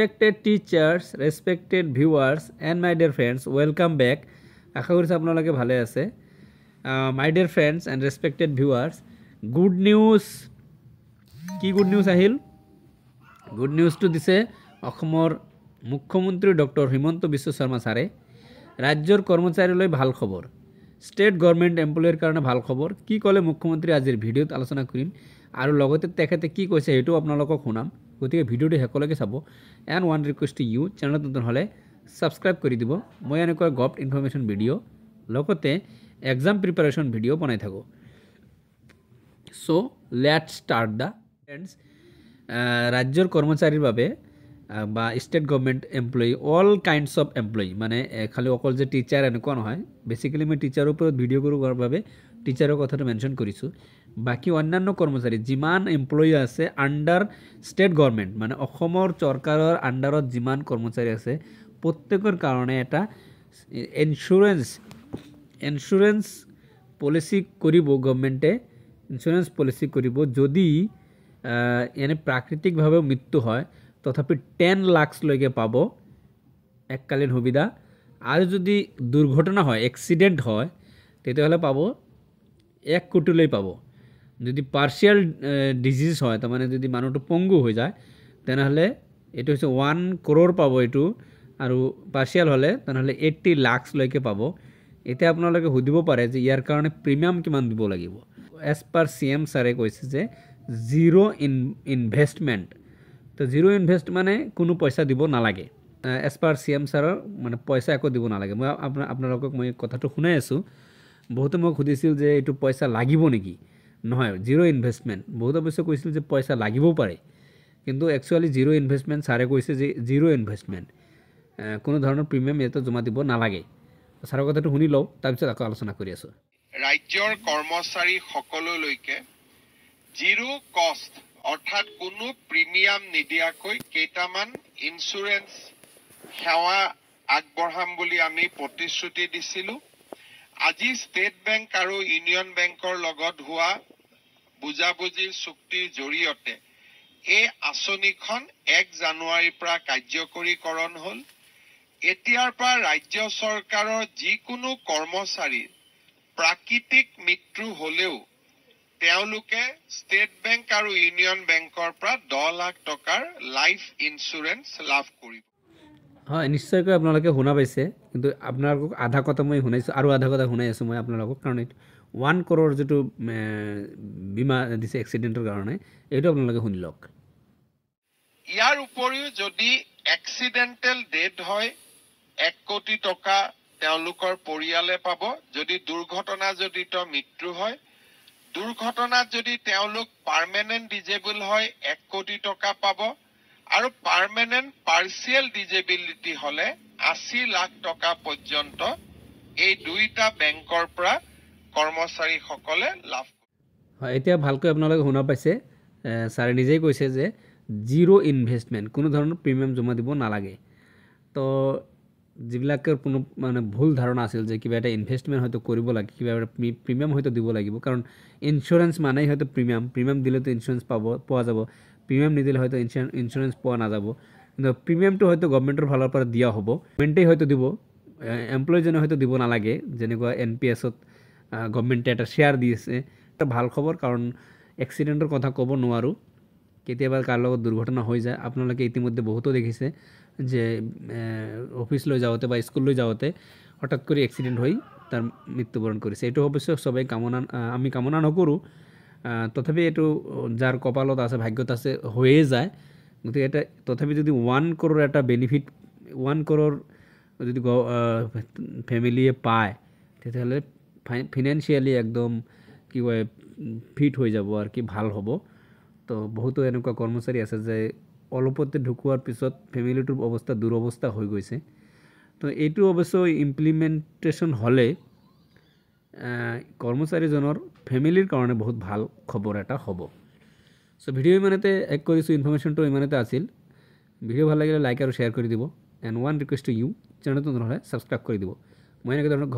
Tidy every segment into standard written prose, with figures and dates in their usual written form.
Respected teachers, respected viewers, and my dear friends, welcome back. আশা কৰিছোঁ আপোনালোকে ভালে আছে। My dear friends and respected viewers, good news. কি good news আহিল? Good নিউজটো দিছে অসমৰ মুখ্যমন্ত্ৰী ডক্টৰ হিমন্ত বিশ্ব শৰ্মা ছাৰে। ৰাজ্যৰ কৰ্মচাৰীলৈ ভাল খবৰ। ষ্টেট গভৰ্ণমেণ্ট এমপ্লয়ীৰ কাৰণে ভাল খবৰ। কি ক'লে মুখ্যমন্ত্ৰী আজিৰ ভিডিঅ'ত আলোচনা কৰিম আৰু লগতে তেখেতে কি কৈছে সেইটো আপোনালোকক শুনাম। গতিকে ভিডিঅ'টো শেষলৈকে চাব। And one request to you, চেনেলত নতুন হ'লে ছাবস্ক্ৰাইব কৰি দিব। মই এনেকুৱা গভ ইনফৰমেশ্যন ভিডিঅ' লগতে এক্সাম প্ৰিপাৰেশ্যন ভিডিঅ' বনাই থাকোঁ। So' let's start the friends. ৰাজ্যৰ কৰ্মচাৰীৰ বাবে বা state government employee, all kinds of employee, মানে খালি অকল যে টিচাৰ এনেকুৱা নহয়। বেচিকেলি মই টিচাৰৰ ওপৰত ভিডিঅ' কৰোৱাৰ বাবে টিচাৰৰ কথাটো মেনশ্যন কৰিছোঁ। বাকী অন্যান্য কৰ্মচাৰী যিমান এমপ্লয়ী আছে আণ্ডাৰ ষ্টেট গভৰ্ণমেণ্ট, মানে অসমৰ চৰকাৰৰ আণ্ডাৰত যিমান কৰ্মচাৰী আছে প্ৰত্যেকৰ কাৰণে এটা ইঞ্চুৰেঞ্চ পলিচি কৰিব গভৰ্ণমেণ্টে। ইঞ্চুৰেঞ্চ পলিচি কৰিব যদি এনে প্ৰাকৃতিকভাৱে মৃত্যু হয় তথাপি 10 লাখলৈকে পাব এককালীন সুবিধা। আৰু যদি দুৰ্ঘটনা হয়, এক্সিডেণ্ট হয়, তেতিয়াহ'লে পাব 1 কোটিলৈ পাব। যদি পাৰ্চিয়েল ডিজিজ হয়, তাৰমানে যদি মানুহটো পংগু হৈ যায় তেনেহ'লে এইটো হৈছে 1 crore পাব এইটো, আৰু পাৰ্চিয়েল হ'লে তেনেহ'লে 80 লাখলৈকে পাব। এতিয়া আপোনালোকে সুধিব পাৰে যে ইয়াৰ কাৰণে প্ৰিমিয়াম কিমান দিব লাগিব। এজ পাৰ CM ছাৰে কৈছে যে জিৰ' ইনভেষ্টমেণ্ট। তো জিৰ' ইনভেষ্ট মানে কোনো পইচা দিব নালাগে। এজ পাৰ CM ছাৰৰ মানে পইচা একো দিব নালাগে। মই আপোনালোকক মই কথাটো শুনাই আছোঁ। বহুতে মোক সুধিছিল যে এইটো পইচা লাগিব নেকি। নহয়, জিৰ' ইনভেষ্টমেণ্ট। বহুত অৱশ্যে কৈছিল যে পইচা লাগিবও পাৰে, কিন্তু একচুৱেলি জিৰ' ইনভেষ্টমেণ্ট ছাৰে কৈছে যে জিৰ' ইনভেষ্টমেণ্ট, কোনো ধৰণৰ প্ৰিমিয়াম ইয়াতে জমা দিব নালাগে। ছাৰৰ কথাটো শুনি লওঁ, তাৰপিছত আকৌ আলোচনা কৰি আছোঁ। ৰাজ্যৰ কৰ্মচাৰী সকলোলৈকে জিৰ' কষ্ট অৰ্থাৎ কোনো প্ৰিমিয়াম নিদিয়াকৈ কেইটামান ইঞ্চুৰেঞ্চ সেৱা আগবঢ়াম বুলি আমি প্ৰতিশ্ৰুতি দিছিলোঁ। আজি ষ্টেট বেংক আৰু ইউনিয়ন বেংকৰ লগত হোৱা বুজাবুজিৰ চুক্তিৰ জৰিয়তে এই আঁচনিখন 1 জানুৱাৰীৰ পৰা কাৰ্যকৰীকৰণ হ'ল। এতিয়াৰ পৰা ৰাজ্য চৰকাৰৰ যিকোনো কৰ্মচাৰীৰ প্ৰাকৃতিক মৃত্যু হ'লেও তেওঁলোকে ষ্টেট বেংক আৰু ইউনিয়ন বেংকৰ পৰা 10 লাখ টকাৰ লাইফ ইঞ্চুৰেঞ্চ লাভ কৰিব। হয়, নিশ্চয়কৈ আপোনালোকে শুনা পাইছে, কিন্তু আপোনালোকক আধা কথা মই শুনাইছোঁ আৰু আধা কথা শুনাই আছোঁ মই আপোনালোকক। কাৰণ 1 crore যিটো বীমা দিছে এক্সিডেণ্টৰ কাৰণে, এইটো আপোনালোকে শুনি লওক। ইয়াৰ উপৰিও যদি এক্সিডেণ্টেল ডেথ হয় 1 কোটি টকা তেওঁলোকৰ পৰিয়ালে পাব। যদি দুৰ্ঘটনাজনিত মৃত্যু হয়, দুৰ্ঘটনাত যদি তেওঁলোক পাৰ্মানেণ্ট ডিজেবল হয় 1 কোটি টকা পাব, আৰু পাৰ্মানেণ্ট পাৰ্চিয়েল ডিজেবিলিটি হ'লে 80 লাখ টকা পৰ্যন্ত এই দুইটা বেংকৰ পৰা কৰ্মচাৰীসকলে লাভ কৰিব। হয়, এতিয়া ভালকৈ আপোনালোকে শুনা পাইছে। ছাৰে নিজেই কৈছে যে জিৰ' ইনভেষ্টমেণ্ট, কোনো ধৰণৰ প্ৰিমিয়াম জমা দিব নালাগে। তো যিবিলাকৰ কোনো মানে ভুল ধাৰণা আছিল যে কিবা এটা ইনভেষ্টমেণ্ট হয়তো কৰিব লাগে, কিবা এটা প্ৰিমিয়াম হয়তো দিব লাগিব, কাৰণ ইঞ্চুৰেঞ্চ মানেই হয়তো প্ৰিমিয়াম দিলেতো ইঞ্চুৰেঞ্চ পোৱা যাব, প্ৰিমিয়াম নিদিলে হয়তো ইঞ্চুৰেঞ্চ পোৱা নাযাব। কিন্তু প্ৰিমিয়ামটো হয়তো গভৰ্ণমেণ্টৰ ফালৰ পৰা দিয়া হ'ব, গভৰ্ণমেণ্টেই হয়তো দিব, এমপ্লয়ীজনে হয়তো দিব নালাগে। যেনেকুৱা NPSত গভৰ্ণমেণ্টে এটা শ্বেয়াৰ দি আছে, এটা ভাল খবৰ। কাৰণ এক্সিডেণ্টৰ কথা ক'ব নোৱাৰোঁ, কেতিয়াবা কাৰ লগত দুৰ্ঘটনা হৈ যায়। আপোনালোকে ইতিমধ্যে বহুতো দেখিছে যে অফিচলৈ যাওঁতে বা স্কুললৈ যাওঁতে হঠাৎ কৰি এক্সিডেণ্ট হৈ তাৰ মৃত্যুবৰণ কৰিছে। এইটো অৱশ্যে চবেই আমি কামনা নকৰোঁ, তথাপি এইটো যাৰ কপালত আছে, ভাগ্যত আছে, হৈয়ে যায়। গতিকে এটা তথাপি যদি 1 crore এটা বেনিফিট, 1 crore যদি ফেমিলিয়ে পায়, তেতিয়াহ'লে ফিনেন্সিয়েলি একদম কি কয় ফিট হৈ যাব আৰু কি ভাল হ'ব। তো বহুতো এনেকুৱা কৰ্মচাৰী আছে যে অলপতে ঢুকোৱাৰ পিছত ফেমিলিটোৰ অৱস্থা দুৰৱস্থা হৈ গৈছে। তো এইটো অৱশ্যে ইমপ্লিমেণ্টেশ্যন হ'লে কৰ্মচাৰীজনৰ ফেমিলিৰ কাৰণে বহুত ভাল খবৰ এটা হ'ব। চ' ভিডিঅ' ইমানতে শেষ কৰিছোঁ। ইনফৰমেশ্যনটো ইমানতে আছিল। ভিডিঅ' ভাল লাগিলে লাইক আৰু শ্বেয়াৰ কৰি দিব। And one request to you, চেনেলটো নহ'লে ছাবস্ক্ৰাইব কৰি দিব। মই এনেকৈ ধৰণৰ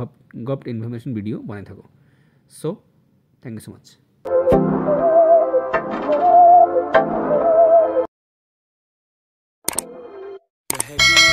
গভ ইনফৰমেশ্যন ভিডিঅ' বনাই থাকোঁ। So' thank you so' much. Heavy